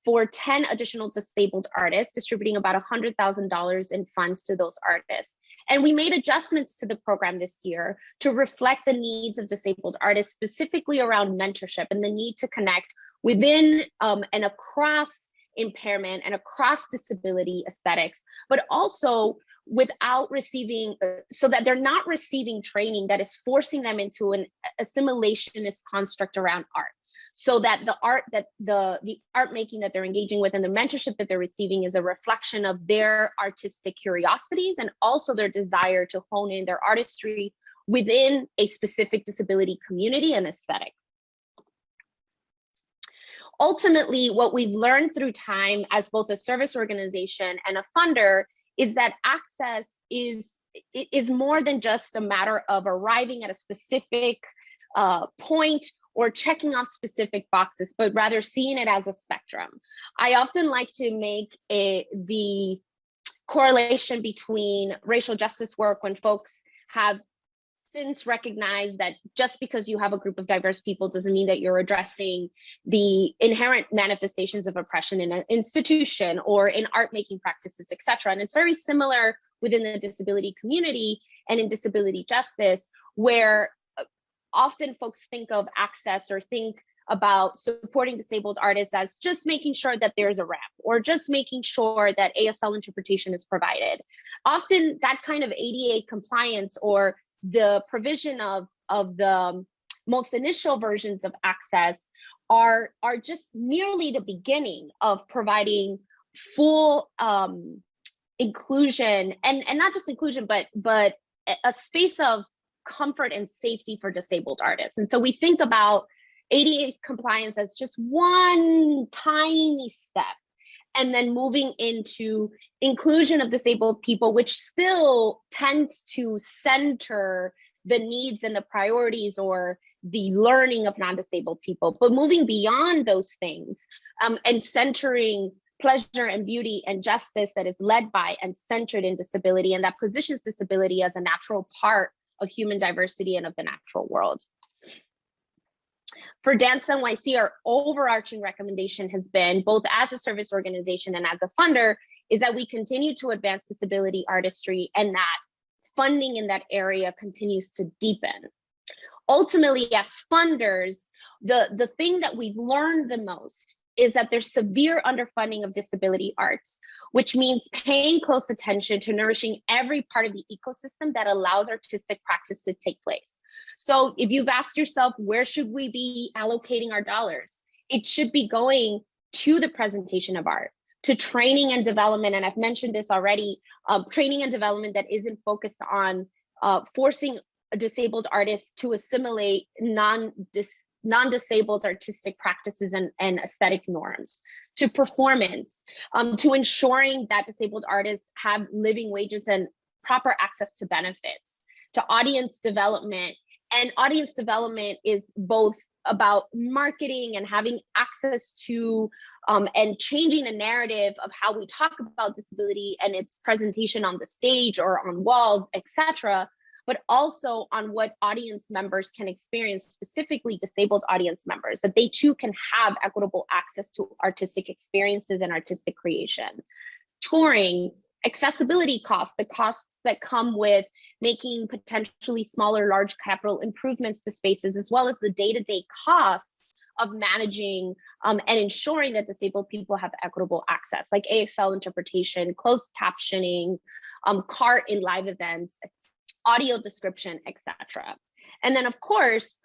for 10 additional disabled artists, distributing about $100,000 in funds to those artists. And we made adjustments to the program this year to reflect the needs of disabled artists, specifically around mentorship and the need to connect within and across impairment and across disability aesthetics, but also without receiving, so that they're not receiving training that is forcing them into an assimilationist construct around art. So that the art making that they're engaging with and the mentorship that they're receiving is a reflection of their artistic curiosities and also their desire to hone in their artistry within a specific disability community and aesthetic. ultimately, what we've learned through time as both a service organization and a funder is that access is more than just a matter of arriving at a specific point or checking off specific boxes, but rather seeing it as a spectrum. I often like to make the correlation between racial justice work when folks have since recognized that just because you have a group of diverse people doesn't mean that you're addressing the inherent manifestations of oppression in an institution or in art making practices, et cetera. And it's very similar within the disability community and in disability justice, where often folks think of access or think about supporting disabled artists as just making sure that there's a ramp or just making sure that ASL interpretation is provided. Often that kind of ADA compliance or the provision of the most initial versions of access are just merely the beginning of providing full inclusion and not just inclusion, but a space of comfort and safety for disabled artists. And so we think about ADA compliance as just one tiny step, and then moving into inclusion of disabled people, which still tends to center the needs and the priorities or the learning of non-disabled people, but moving beyond those things and centering pleasure and beauty and justice that is led by and centered in disability, and that positions disability as a natural part of human diversity and of the natural world. For Dance NYC, our overarching recommendation has been, both as a service organization and as a funder, is that we continue to advance disability artistry and that funding in that area continues to deepen. Ultimately, as funders, the thing that we've learned the most is that there's severe underfunding of disability arts, which means paying close attention to nourishing every part of the ecosystem that allows artistic practice to take place. So if you've asked yourself, where should we be allocating our dollars? It should be going to the presentation of art, to training and development. And I've mentioned this already, training and development that isn't focused on forcing disabled artists to assimilate non-disabled artistic practices and aesthetic norms, to performance, to ensuring that disabled artists have living wages and proper access to benefits, to audience development. And audience development is both about marketing and having access to and changing a narrative of how we talk about disability and its presentation on the stage or on walls, etc., but also on what audience members can experience, specifically disabled audience members, that they too can have equitable access to artistic experiences and artistic creation. Touring, accessibility costs, the costs that come with making potentially smaller, large capital improvements to spaces, as well as the day-to-day costs of managing and ensuring that disabled people have equitable access, like ASL interpretation, closed captioning, CART in live events, audio description, etc. And then, of course,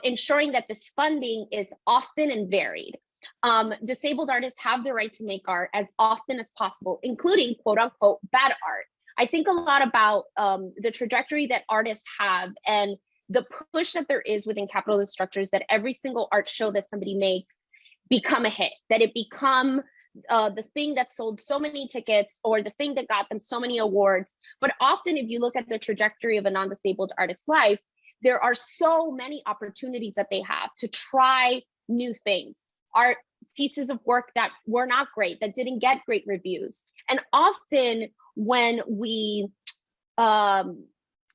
ensuring that this funding is often and varied. Disabled artists have the right to make art as often as possible, including quote unquote bad art. I think a lot about the trajectory that artists have and the push that there is within capitalist structures that every single art show that somebody makes become a hit, that it become the thing that sold so many tickets or the thing that got them so many awards. But often if you look at the trajectory of a non-disabled artist's life, there are so many opportunities that they have to try new things. Art pieces of work that were not great, that didn't get great reviews. And often when we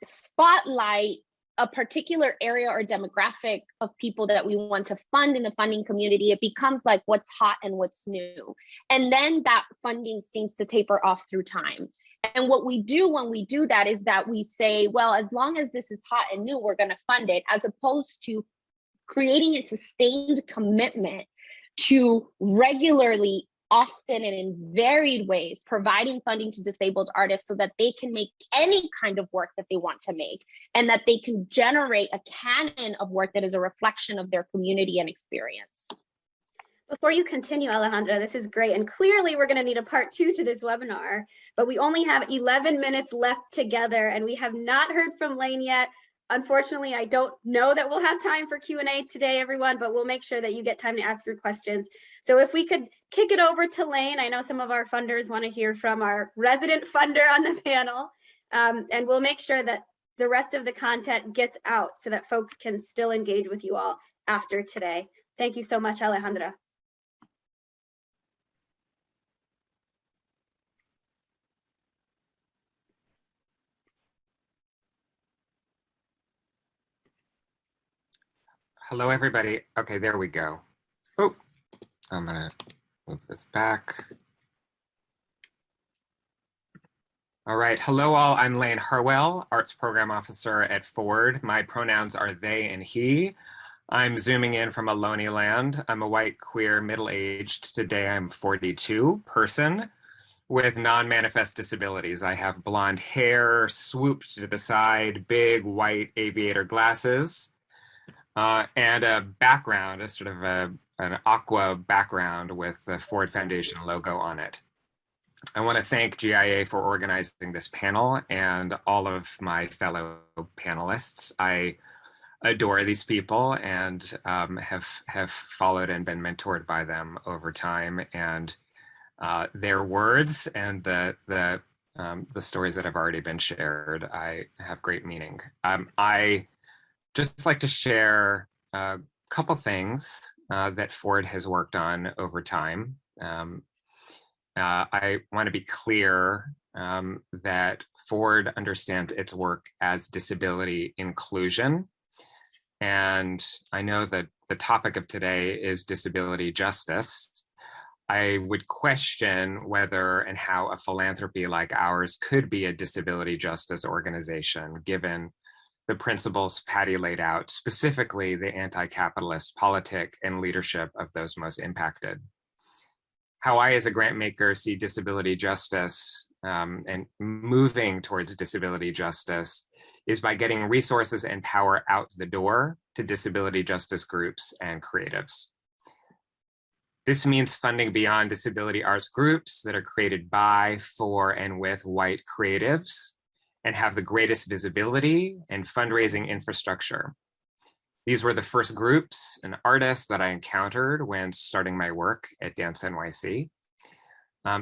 spotlight a particular area or demographic of people that we want to fund in the funding community, it becomes like what's hot and what's new. And then that funding seems to taper off through time. And what we do when we do that is that we say, well, as long as this is hot and new, we're going to fund it, as opposed to creating a sustained commitment to regularly, often and in varied ways, providing funding to disabled artists so that they can make any kind of work that they want to make, and that they can generate a canon of work that is a reflection of their community and experience. Before you continue, Alejandra, this is great. And clearly we're going to need a part 2 to this webinar, but we only have 11 minutes left together and we have not heard from Lane yet. Unfortunately, I don't know that we'll have time for Q&A today, everyone, but we'll make sure that you get time to ask your questions. So if we could kick it over to Lane, I know some of our funders want to hear from our resident funder on the panel, and we'll make sure that the rest of the content gets out so that folks can still engage with you all after today. Thank you so much, Alejandra. Hello, everybody. Okay, there we go. Oh, I'm gonna move this back. All right, hello all, I'm Lane Harwell, Arts Program Officer at Ford. My pronouns are they and he. I'm zooming in from Ohlone land. I'm a white, queer, middle-aged, today I'm 42 person with non-manifest disabilities. I have blonde hair, swooped to the side, big white aviator glasses, and a background, a sort of an aqua background with the Ford Foundation logo on it. I want to thank GIA for organizing this panel and all of my fellow panelists. I adore these people and have followed and been mentored by them over time, and their words and the stories that have already been shared, I have great meaning. I just like to share a couple things that Ford has worked on over time. I want to be clear that Ford understands its work as disability inclusion. And I know that the topic of today is disability justice. I would question whether and how a philanthropy like ours could be a disability justice organization, given the principles Patty laid out, specifically the anti-capitalist politic and leadership of those most impacted. How I, as a grant maker, see disability justice and moving towards disability justice is by getting resources and power out the door to disability justice groups and creatives. This means funding beyond disability arts groups that are created by, for, and with white creatives and have the greatest visibility and fundraising infrastructure. These were the first groups and artists that I encountered when starting my work at Dance NYC.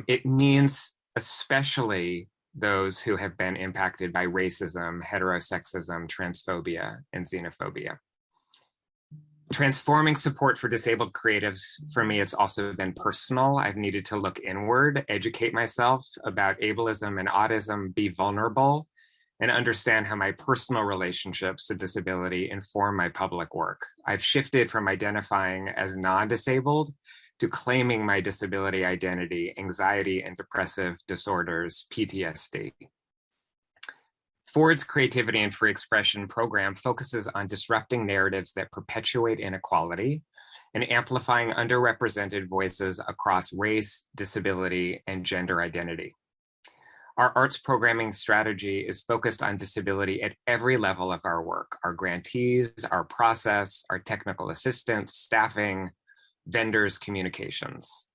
It means especially those who have been impacted by racism, heterosexism, transphobia, and xenophobia. Transforming support for disabled creatives, for me, it's also been personal. I've needed to look inward, educate myself about ableism and autism, be vulnerable, and understand how my personal relationships to disability inform my public work. I've shifted from identifying as non-disabled to claiming my disability identity, anxiety and depressive disorders, PTSD. Ford's Creativity and Free Expression program focuses on disrupting narratives that perpetuate inequality and amplifying underrepresented voices across race, disability, and gender identity. Our arts programming strategy is focused on disability at every level of our work, our grantees, our process, our technical assistants, staffing, vendors, communications.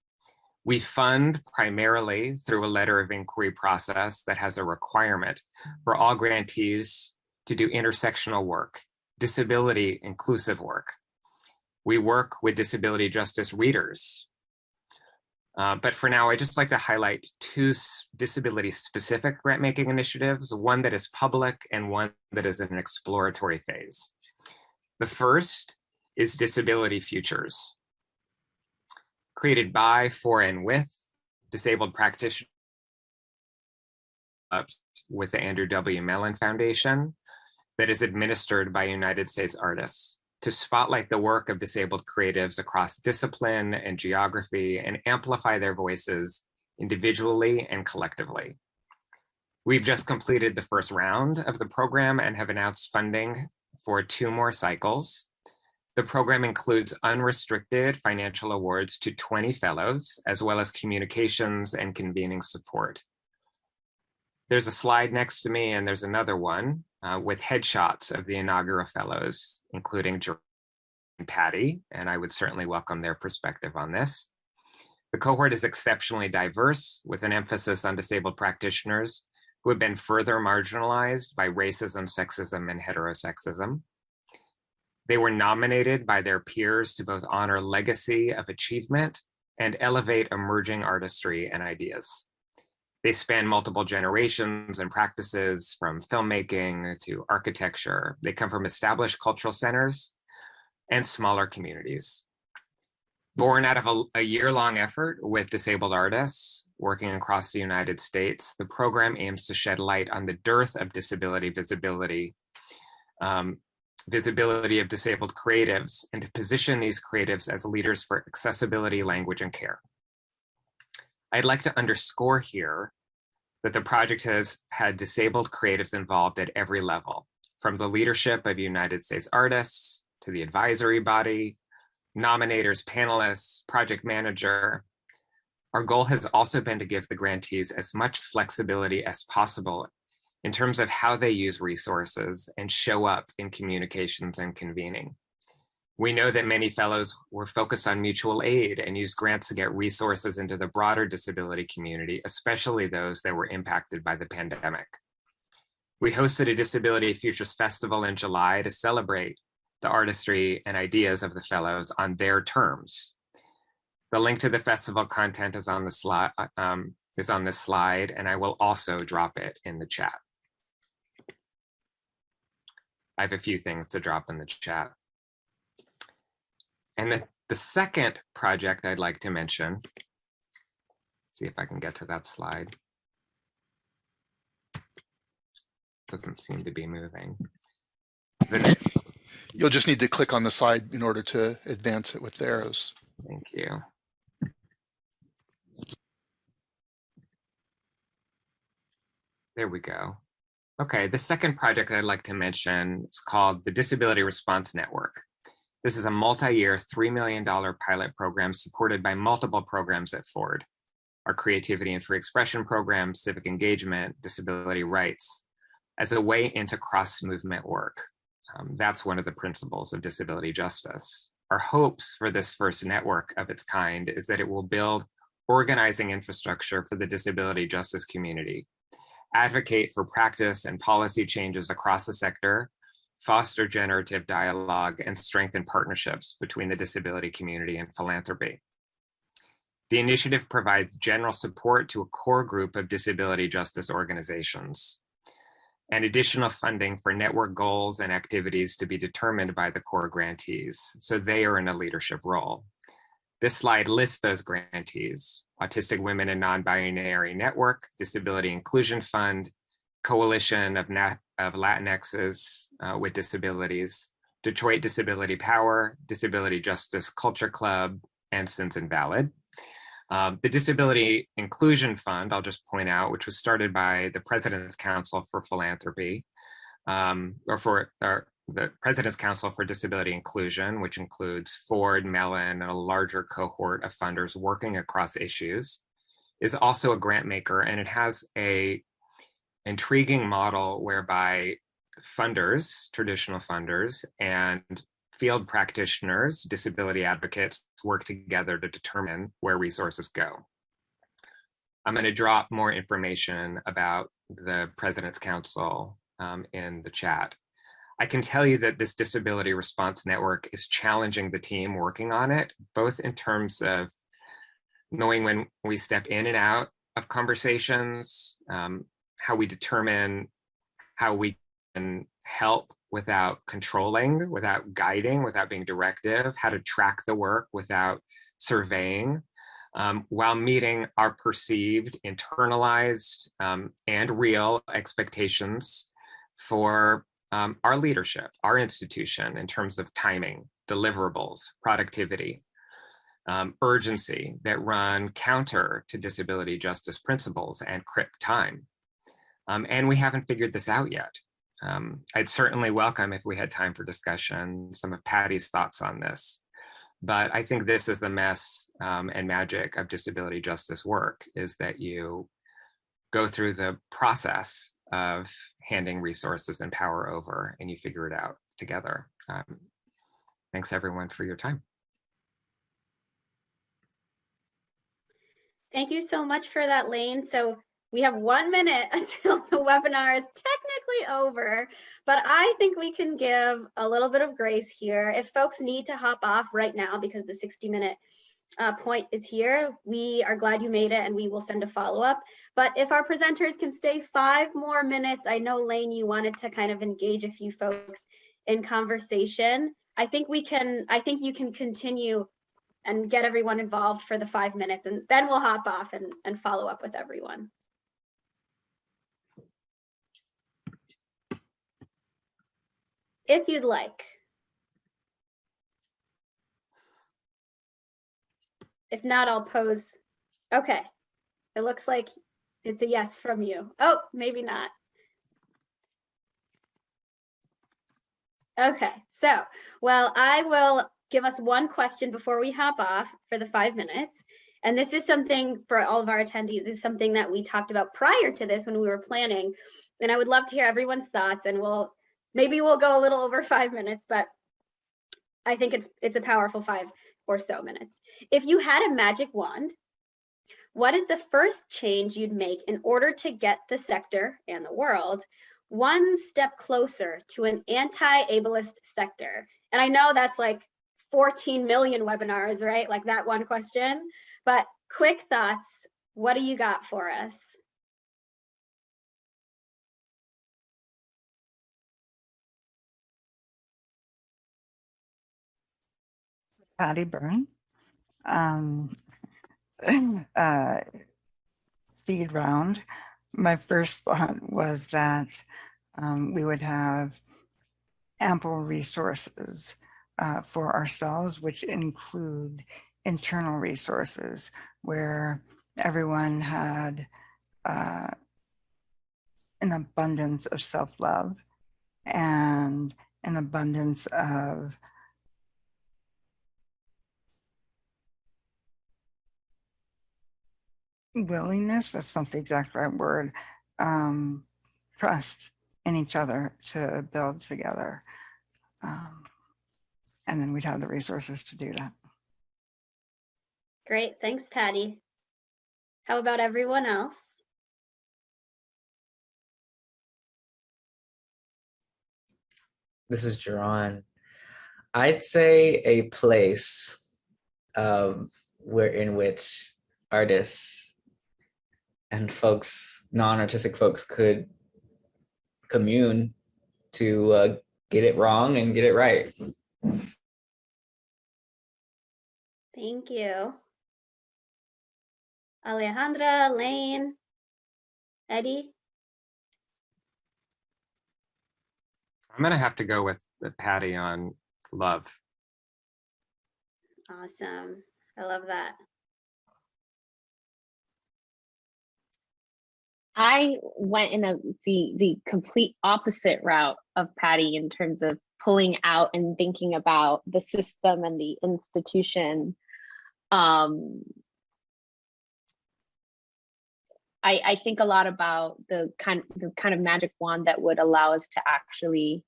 We fund primarily through a letter of inquiry process that has a requirement for all grantees to do intersectional work, disability inclusive work. We work with disability justice readers. But for now, I just like to highlight two disability-specific grant-making initiatives, one that is public and one that is in an exploratory phase. The first is Disability Futures, created by, for, and with disabled practitioners with the Andrew W. Mellon Foundation that is administered by United States artists, to spotlight the work of disabled creatives across discipline and geography and amplify their voices individually and collectively. We've just completed the first round of the program and have announced funding for 2 more cycles. The program includes unrestricted financial awards to 20 fellows, as well as communications and convening support. There's a slide next to me, and there's another one with headshots of the inaugural fellows, including Jerome and Patty, and I would certainly welcome their perspective on this. The cohort is exceptionally diverse, with an emphasis on disabled practitioners who have been further marginalized by racism, sexism, and heterosexism. They were nominated by their peers to both honor legacy of achievement and elevate emerging artistry and ideas. They span multiple generations and practices, from filmmaking to architecture. They come from established cultural centers and smaller communities. Born out of a year-long effort with disabled artists working across the United States, the program aims to shed light on the dearth of disability visibility of disabled creatives, and to position these creatives as leaders for accessibility, language, and care. I'd like to underscore here that the project has had disabled creatives involved at every level, from the leadership of United States artists to the advisory body, nominators, panelists, project manager. Our goal has also been to give the grantees as much flexibility as possible in terms of how they use resources and show up in communications and convening. We know that many fellows were focused on mutual aid and used grants to get resources into the broader disability community, especially those that were impacted by the pandemic. We hosted a Disability Futures Festival in July to celebrate the artistry and ideas of the fellows on their terms. The link to the festival content is on the slide, and I will also drop it in the chat. I have a few things to drop in the chat. And the second project I'd like to mention, see if I can get to that slide. Doesn't seem to be moving. You'll just need to click on the slide in order to advance it with the arrows. Thank you. There we go. Okay, the second project I'd like to mention is called the Disability Response Network. This is a multi-year $3 million pilot program supported by multiple programs at Ford. Our Creativity and Free Expression program, Civic Engagement, Disability Rights, as a way into cross-movement work. That's one of the principles of disability justice. Our hopes for this first network of its kind is that it will build organizing infrastructure for the disability justice community, advocate for practice and policy changes across the sector, foster generative dialogue, and strengthen partnerships between the disability community and philanthropy. The initiative provides general support to a core group of disability justice organizations, and additional funding for network goals and activities to be determined by the core grantees, so they are in a leadership role. This slide lists those grantees: Autistic Women and Non-Binary Network, Disability Inclusion Fund, Coalition of Latinxes with Disabilities, Detroit Disability Power, Disability Justice Culture Club, and Since Invalid. The Disability Inclusion Fund, I'll just point out, which was started by the President's Council for Philanthropy, the President's Council for Disability Inclusion, which includes Ford, Mellon, and a larger cohort of funders working across issues, is also a grant maker, and it has a intriguing model whereby funders, traditional funders, and field practitioners, disability advocates, work together to determine where resources go. I'm going to drop more information about the President's Council in the chat. I can tell you that this Disability Response Network is challenging the team working on it, both in terms of knowing when we step in and out of conversations, how we determine how we can help without controlling, without guiding, without being directive, how to track the work without surveying, while meeting our perceived, internalized, and real expectations for our leadership, our institution, in terms of timing, deliverables, productivity, urgency that run counter to disability justice principles and CRIP time. And we haven't figured this out yet. I'd certainly welcome, if we had time for discussion, some of Patty's thoughts on this. But I think this is the mess and magic of disability justice work, is that you go through the process of handing resources and power over, and you figure it out together. Thanks everyone for your time. Thank you so much for that, Lane. So We have 1 minute until the webinar is technically over, but I think we can give a little bit of grace here. If folks need to hop off right now because the 60-minute point is here, we are glad you made it and we will send a follow-up. But if our presenters can stay 5 more minutes, I know Lane, you wanted to kind of engage a few folks in conversation. I think you can continue and get everyone involved for the 5 minutes, and then we'll hop off and follow up with everyone. If you'd like. If not, I'll pose. Okay, it looks like it's a yes from you. Oh, maybe not. Okay, so, well, I will give us one question before we hop off for the 5 minutes. And this is something for all of our attendees, this is something that we talked about prior to this when we were planning. And I would love to hear everyone's thoughts, and maybe we'll go a little over 5 minutes, but I think it's a powerful 5 or so minutes. If you had a magic wand, what is the first change you'd make in order to get the sector and the world one step closer to an anti-ableist sector? And I know that's like 14 million webinars, right? Like that one question, but quick thoughts. What do you got for us? Patty Byrne. Speed round. My first thought was that we would have ample resources for ourselves, which include internal resources, where everyone had an abundance of self-love and an abundance of willingness, that's not the exact right word, trust in each other to build together. And then we'd have the resources to do that. Great, thanks, Patty. How about everyone else? This is Jerron. I'd say a place in which artists and folks, non-artistic folks, could commune to get it wrong and get it right. Thank you. Alejandra, Lane, Eddie? I'm gonna have to go with Patty on love. Awesome, I love that. I went in the complete opposite route of Patty in terms of pulling out and thinking about the system and the institution. I think a lot about the kind of magic wand that would allow us to actually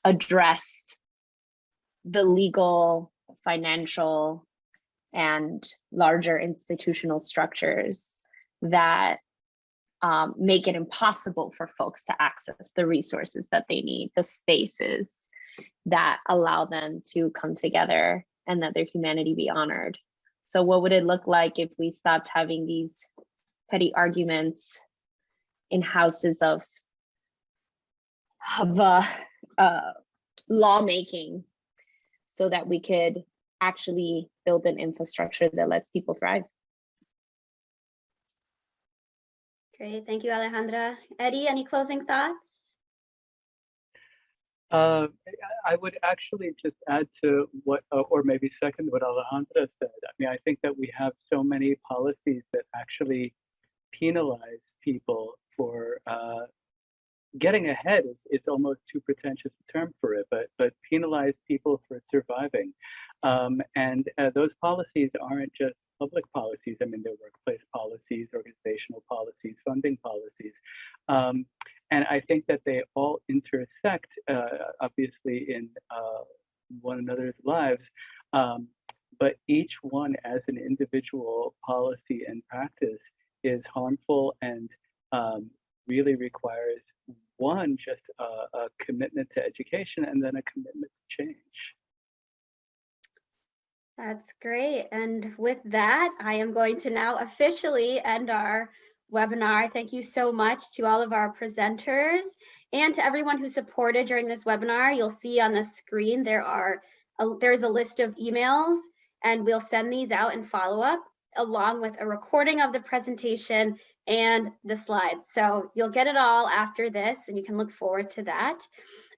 address the legal, financial, and larger institutional structures that make it impossible for folks to access the resources that they need, the spaces that allow them to come together and that their humanity be honored. So what would it look like if we stopped having these petty arguments in houses of lawmaking, so that we could actually build an infrastructure that lets people thrive? Great, thank you, Alejandra. Eddie, any closing thoughts? I would actually just add to what, or maybe second what Alejandra said. I mean, I think that we have so many policies that actually penalize people for getting ahead. It's almost too pretentious a term for it, but penalize people for surviving. And those policies aren't just public policies. I mean, they're workplace policies, organizational policies, funding policies. And I think that they all intersect, obviously, in one another's lives, but each one as an individual policy and practice is harmful and really requires one, just a commitment to education and then a commitment to change. That's great. And with that, I am going to now officially end our webinar. Thank you so much to all of our presenters and to everyone who supported during this webinar. You'll see on the screen there's a list of emails, and we'll send these out and follow up along with a recording of the presentation and the slides. So you'll get it all after this, and you can look forward to that.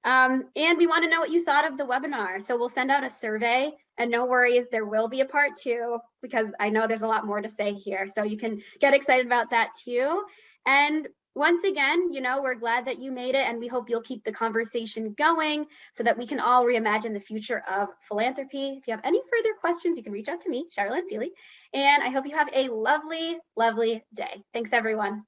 And we want to know what you thought of the webinar. So we'll send out a survey, and no worries, there will be a part 2 because I know there's a lot more to say here. So you can get excited about that too. And once again, we're glad that you made it, and we hope you'll keep the conversation going so that we can all reimagine the future of philanthropy. If you have any further questions, you can reach out to me, Charlotte Seeley, and I hope you have a lovely, lovely day. Thanks, everyone.